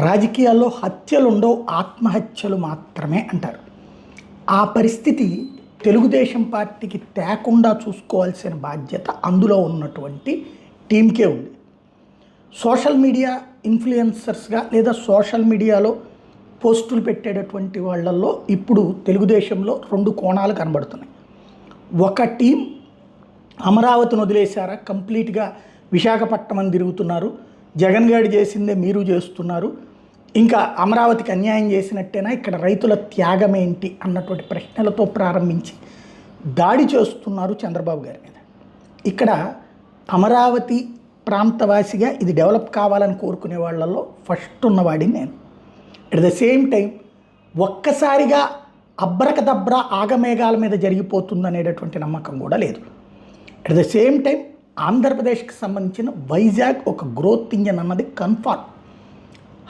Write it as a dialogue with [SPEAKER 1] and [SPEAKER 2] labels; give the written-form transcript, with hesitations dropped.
[SPEAKER 1] రాజకీయాల్లో హత్యలుండవు, ఆత్మహత్యలు మాత్రమే అంటారు. ఆ పరిస్థితి తెలుగుదేశం పార్టీకి తేకుండా చూసుకోవాల్సిన బాధ్యత అందులో ఉన్నటువంటి టీంకే ఉంది. సోషల్ మీడియా ఇన్ఫ్లుయెన్సర్స్గా లేదా సోషల్ మీడియాలో పోస్టులు పెట్టేటటువంటి వాళ్ళల్లో ఇప్పుడు తెలుగుదేశంలో రెండు కోణాలు కనబడుతున్నాయి. ఒక టీం అమరావతిని వదిలేశారా, కంప్లీట్గా విశాఖపట్నం అని తిరుగుతున్నారు, జగన్ గారు చేసిందే మీరు చేస్తున్నారు, ఇంకా అమరావతికి అన్యాయం చేసినట్టేనా, ఇక్కడ రైతుల త్యాగం ఏంటి అన్నటువంటి ప్రశ్నలతో ప్రారంభించి దాడి చేస్తున్నారు చంద్రబాబు గారి మీద. ఇక్కడ అమరావతి ప్రాంతవాసిగా ఇది డెవలప్ కావాలని కోరుకునే వాళ్ళల్లో ఫస్ట్ ఉన్నవాడిని నేను. అట్ ద సేమ్ టైం ఒక్కసారిగా అబ్రకదబ్రా ఆగమేఘాల మీద జరిగిపోతుందనేటటువంటి నమ్మకం కూడా లేదు. అట్ ద సేమ్ టైం ఆంధ్రప్రదేశ్కి సంబంధించిన వైజాగ్ ఒక గ్రోత్ ఇంజన్ అన్నది కన్ఫర్మ్.